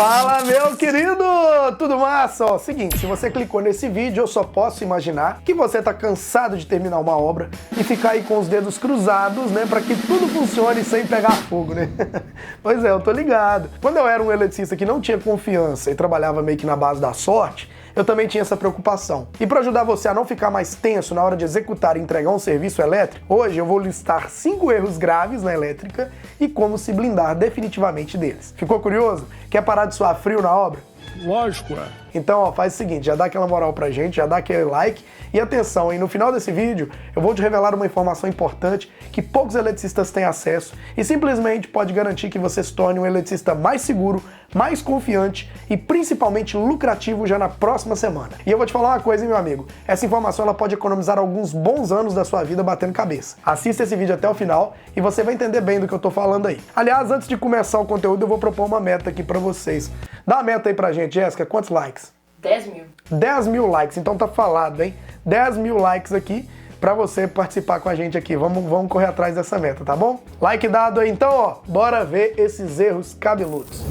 Fala, meu querido! Tudo massa? Ó, seguinte, se você clicou nesse vídeo, eu só posso imaginar que você tá cansado de terminar uma obra e ficar aí com os dedos cruzados, né, para que tudo funcione sem pegar fogo, né? Pois é, eu tô ligado. Quando eu era um eletricista que não tinha confiança e trabalhava meio que na base da sorte, eu também tinha essa preocupação. E para ajudar você a não ficar mais tenso na hora de executar e entregar um serviço elétrico, hoje eu vou listar 5 erros graves na elétrica e como se blindar definitivamente deles. Ficou curioso? Quer parar de suar frio na obra? Lógico, é. Então, ó, faz o seguinte, já dá aquela moral pra gente, já dá aquele like e atenção, hein? No final desse vídeo eu vou te revelar uma informação importante que poucos eletricistas têm acesso e simplesmente pode garantir que você se torne um eletricista mais seguro, mais confiante e principalmente lucrativo já na próxima semana. E eu vou te falar uma coisa, hein, meu amigo? Essa informação ela pode economizar alguns bons anos da sua vida batendo cabeça. Assista esse vídeo até o final e você vai entender bem do que eu tô falando aí. Aliás, antes de começar o conteúdo, eu vou propor uma meta aqui pra vocês. Dá uma meta aí pra gente, Jéssica, quantos likes? 10 mil. 10 mil likes, então tá falado, hein? 10 mil likes aqui pra você participar com a gente aqui. Vamos correr atrás dessa meta, tá bom? Like dado aí, então, ó, bora ver esses erros cabeludos.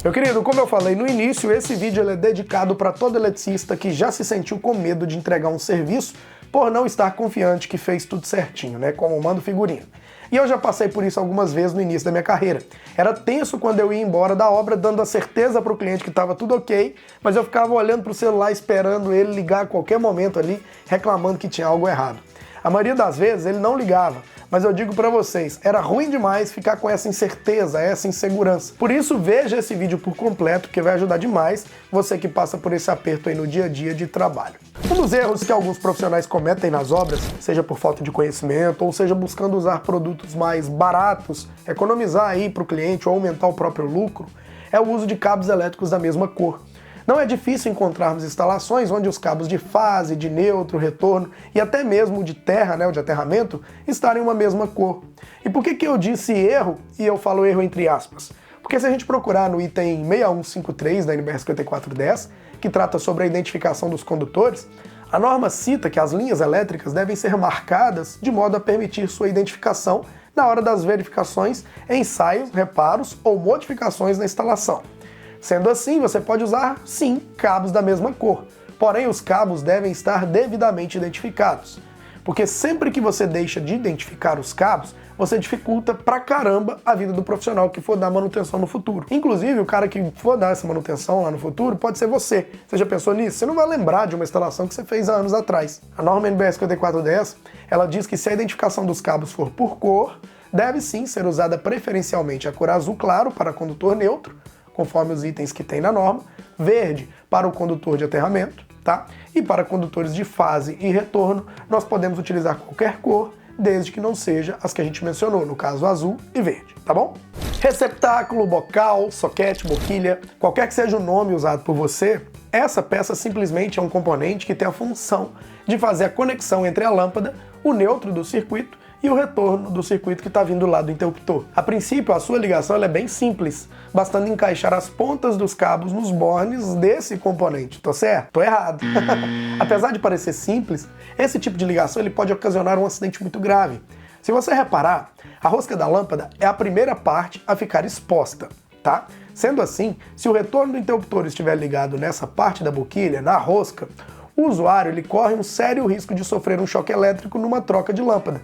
Meu querido, como eu falei no início, esse vídeo ele é dedicado para todo eletricista que já se sentiu com medo de entregar um serviço por não estar confiante que fez tudo certinho, né? Como manda o figurino. E eu já passei por isso algumas vezes no início da minha carreira. Era tenso quando eu ia embora da obra, dando a certeza para o cliente que estava tudo ok, mas eu ficava olhando para o celular esperando ele ligar a qualquer momento ali, reclamando que tinha algo errado. A maioria das vezes ele não ligava, mas eu digo pra vocês, era ruim demais ficar com essa incerteza, essa insegurança. Por isso, veja esse vídeo por completo, que vai ajudar demais você que passa por esse aperto aí no dia a dia de trabalho. Um dos erros que alguns profissionais cometem nas obras, seja por falta de conhecimento, ou seja buscando usar produtos mais baratos, economizar aí pro cliente ou aumentar o próprio lucro, é o uso de cabos elétricos da mesma cor. Não é difícil encontrarmos instalações onde os cabos de fase, de neutro, retorno e até mesmo de terra, né, o de aterramento, estarem uma mesma cor. E por que eu disse erro e eu falo erro entre aspas? Porque se a gente procurar no item 6153 da NBR 5410, que trata sobre a identificação dos condutores, a norma cita que as linhas elétricas devem ser marcadas de modo a permitir sua identificação na hora das verificações, ensaios, reparos ou modificações na instalação. Sendo assim, você pode usar, sim, cabos da mesma cor, porém os cabos devem estar devidamente identificados, porque sempre que você deixa de identificar os cabos, você dificulta pra caramba a vida do profissional que for dar manutenção no futuro. Inclusive, o cara que for dar essa manutenção lá no futuro pode ser você. Você já pensou nisso? Você não vai lembrar de uma instalação que você fez há anos atrás. A norma NBR 5410, ela diz que se a identificação dos cabos for por cor, deve sim ser usada preferencialmente a cor azul claro para condutor neutro, conforme os itens que tem na norma, verde para o condutor de aterramento, tá? E para condutores de fase e retorno, nós podemos utilizar qualquer cor, desde que não seja as que a gente mencionou, no caso azul e verde, tá bom? Receptáculo, bocal, soquete, boquilha, qualquer que seja o nome usado por você, essa peça simplesmente é um componente que tem a função de fazer a conexão entre a lâmpada, o neutro do circuito e o retorno do circuito que está vindo lá do interruptor. A princípio, a sua ligação ela é bem simples, bastando encaixar as pontas dos cabos nos bornes desse componente. Tô certo? Tô errado. Apesar de parecer simples, esse tipo de ligação ele pode ocasionar um acidente muito grave. Se você reparar, a rosca da lâmpada é a primeira parte a ficar exposta, tá? Sendo assim, se o retorno do interruptor estiver ligado nessa parte da boquilha, na rosca, o usuário ele corre um sério risco de sofrer um choque elétrico numa troca de lâmpada.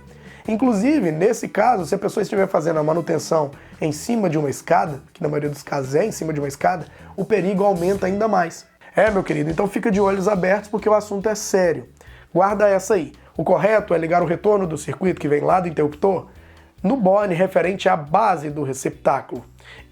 Inclusive, nesse caso, se a pessoa estiver fazendo a manutenção em cima de uma escada, que na maioria dos casos é em cima de uma escada, o perigo aumenta ainda mais. Meu querido, então fica de olhos abertos porque o assunto é sério. Guarda essa aí. O correto é ligar o retorno do circuito que vem lá do interruptor no borne referente à base do receptáculo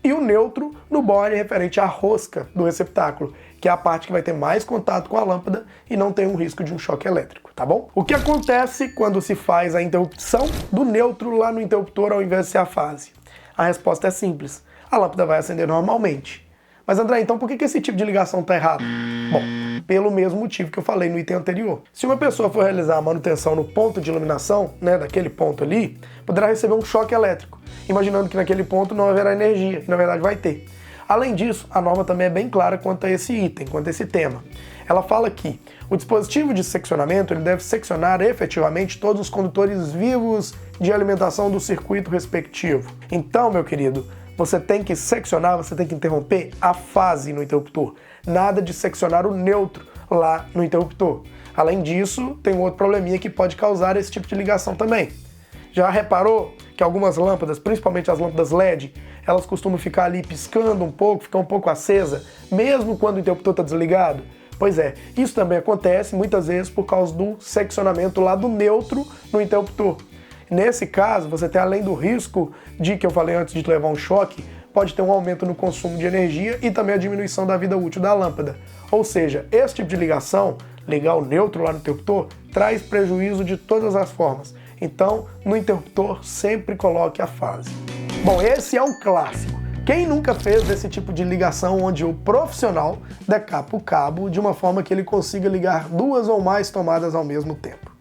e o neutro no borne referente à rosca do receptáculo, que é a parte que vai ter mais contato com a lâmpada e não tem um risco de um choque elétrico, tá bom? O que acontece quando se faz a interrupção do neutro lá no interruptor ao invés de ser a fase? A resposta é simples, a lâmpada vai acender normalmente. Mas André, então por que esse tipo de ligação está errado? Bom, pelo mesmo motivo que eu falei no item anterior. Se uma pessoa for realizar a manutenção no ponto de iluminação, né, daquele ponto ali, poderá receber um choque elétrico, imaginando que naquele ponto não haverá energia, e na verdade vai ter. Além disso, a norma também é bem clara quanto a esse item, quanto a esse tema. Ela fala que o dispositivo de seccionamento ele deve seccionar efetivamente todos os condutores vivos de alimentação do circuito respectivo. Então, meu querido, você tem que seccionar, você tem que interromper a fase no interruptor. Nada de seccionar o neutro lá no interruptor. Além disso, tem um outro probleminha que pode causar esse tipo de ligação também. Já reparou que algumas lâmpadas, principalmente as lâmpadas LED, elas costumam ficar ali piscando um pouco, ficar um pouco acesa, mesmo quando o interruptor está desligado? Pois é, isso também acontece muitas vezes por causa do seccionamento lá do neutro no interruptor. Nesse caso, você tem, além do risco de, que eu falei antes, de levar um choque, pode ter um aumento no consumo de energia e também a diminuição da vida útil da lâmpada. Ou seja, esse tipo de ligação, ligar o neutro lá no interruptor, traz prejuízo de todas as formas. Então, no interruptor, sempre coloque a fase. Bom, esse é um clássico. Quem nunca fez esse tipo de ligação onde o profissional decapa o cabo de uma forma que ele consiga ligar duas ou mais tomadas ao mesmo tempo?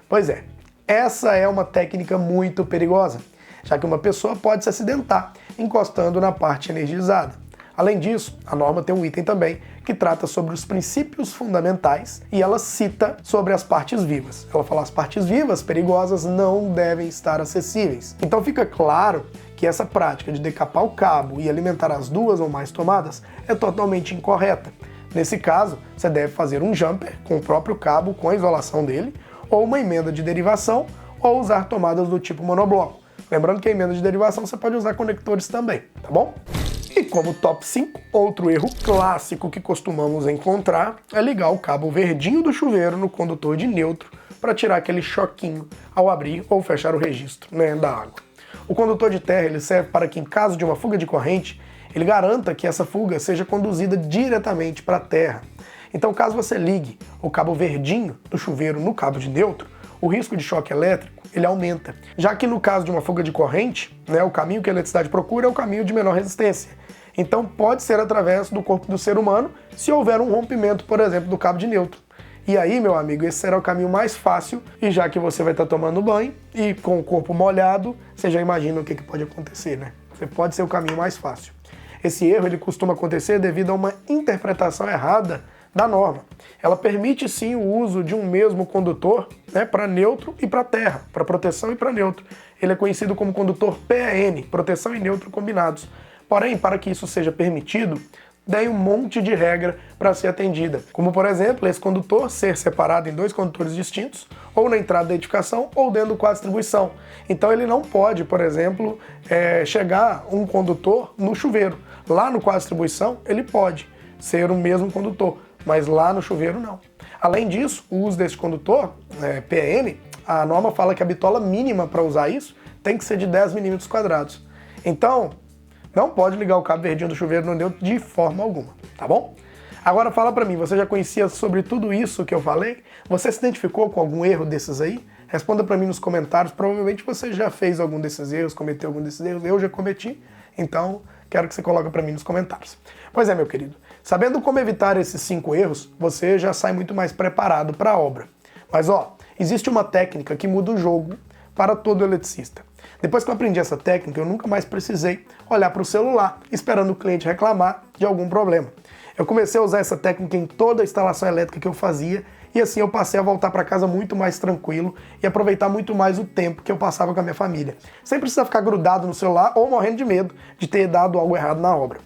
Pois é, essa é uma técnica muito perigosa, já que uma pessoa pode se acidentar encostando na parte energizada. Além disso, a norma tem um item também que trata sobre os princípios fundamentais e ela cita sobre as partes vivas. Ela fala: as partes vivas perigosas não devem estar acessíveis. Então fica claro que essa prática de decapar o cabo e alimentar as duas ou mais tomadas é totalmente incorreta. Nesse caso, você deve fazer um jumper com o próprio cabo, com a isolação dele, ou uma emenda de derivação, ou usar tomadas do tipo monobloco. Lembrando que a emenda de derivação você pode usar conectores também, tá bom? E como top 5, outro erro clássico que costumamos encontrar é ligar o cabo verdinho do chuveiro no condutor de neutro para tirar aquele choquinho ao abrir ou fechar o registro, da água. O condutor de terra ele serve para que, em caso de uma fuga de corrente, ele garanta que essa fuga seja conduzida diretamente para a terra. Então, caso você ligue o cabo verdinho do chuveiro no cabo de neutro, o risco de choque elétrico ele aumenta, já que no caso de uma fuga de corrente, o caminho que a eletricidade procura é o caminho de menor resistência. Então pode ser através do corpo do ser humano se houver um rompimento, por exemplo, do cabo de neutro. E aí, meu amigo, esse será o caminho mais fácil, e já que você vai estar tomando banho e com o corpo molhado, você já imagina o que pode acontecer, né? Você pode ser o caminho mais fácil. Esse erro ele costuma acontecer devido a uma interpretação errada da norma. Ela permite sim o uso de um mesmo condutor, para neutro e para terra, para proteção e para neutro. Ele é conhecido como condutor PAN, proteção e neutro combinados. Porém, para que isso seja permitido, tem um monte de regra para ser atendida, como por exemplo, esse condutor ser separado em dois condutores distintos, ou na entrada da edificação, ou dentro do quadro de distribuição. Então ele não pode, por exemplo, chegar um condutor no chuveiro. Lá no quadro de distribuição, ele pode ser o mesmo condutor, mas lá no chuveiro não. Além disso, o uso desse condutor, PAN, a norma fala que a bitola mínima para usar isso tem que ser de 10 milímetros quadrados. Então, não pode ligar o cabo verdinho do chuveiro no neutro de forma alguma, tá bom? Agora fala pra mim, você já conhecia sobre tudo isso que eu falei? Você se identificou com algum erro desses aí? Responda pra mim nos comentários, provavelmente você já fez algum desses erros, cometeu algum desses erros, eu já cometi, então quero que você coloque pra mim nos comentários. Pois é, meu querido, sabendo como evitar esses 5 erros, você já sai muito mais preparado para a obra. Mas existe uma técnica que muda o jogo para todo eletricista. Depois que eu aprendi essa técnica, eu nunca mais precisei olhar para o celular esperando o cliente reclamar de algum problema. Eu comecei a usar essa técnica em toda a instalação elétrica que eu fazia e assim eu passei a voltar para casa muito mais tranquilo e aproveitar muito mais o tempo que eu passava com a minha família, sem precisar ficar grudado no celular ou morrendo de medo de ter dado algo errado na obra.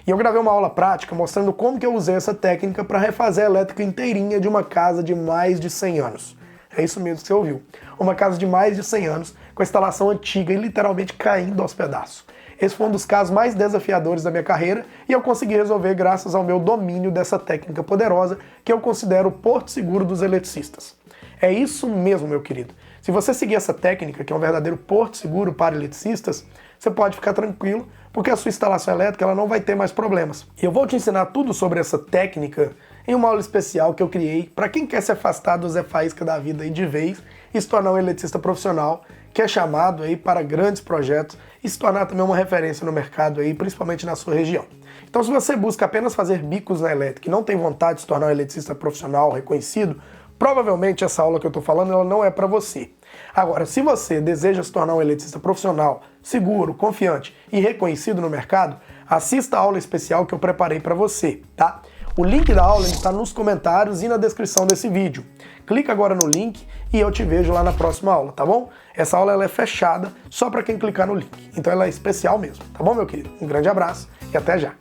E eu gravei uma aula prática mostrando como que eu usei essa técnica para refazer a elétrica inteirinha de uma casa de mais de 100 anos. É isso mesmo que você ouviu. Uma casa de mais de 100 anos, com a instalação antiga e literalmente caindo aos pedaços. Esse foi um dos casos mais desafiadores da minha carreira e eu consegui resolver graças ao meu domínio dessa técnica poderosa que eu considero o porto seguro dos eletricistas. É isso mesmo, meu querido. Se você seguir essa técnica, que é um verdadeiro porto seguro para eletricistas, você pode ficar tranquilo, porque a sua instalação elétrica ela não vai ter mais problemas. E eu vou te ensinar tudo sobre essa técnica em uma aula especial que eu criei para quem quer se afastar do Zé Faísca da vida aí de vez e se tornar um eletricista profissional, que é chamado aí para grandes projetos e se tornar também uma referência no mercado aí, principalmente na sua região. Então, se você busca apenas fazer bicos na elétrica e não tem vontade de se tornar um eletricista profissional reconhecido, provavelmente essa aula que eu estou falando ela não é para você. Agora, se você deseja se tornar um eletricista profissional, seguro, confiante e reconhecido no mercado, assista a aula especial que eu preparei para você, tá? O link da aula está nos comentários e na descrição desse vídeo. Clica agora no link e eu te vejo lá na próxima aula, tá bom? Essa aula ela é fechada só para quem clicar no link, então ela é especial mesmo, tá bom, meu querido? Um grande abraço e até já!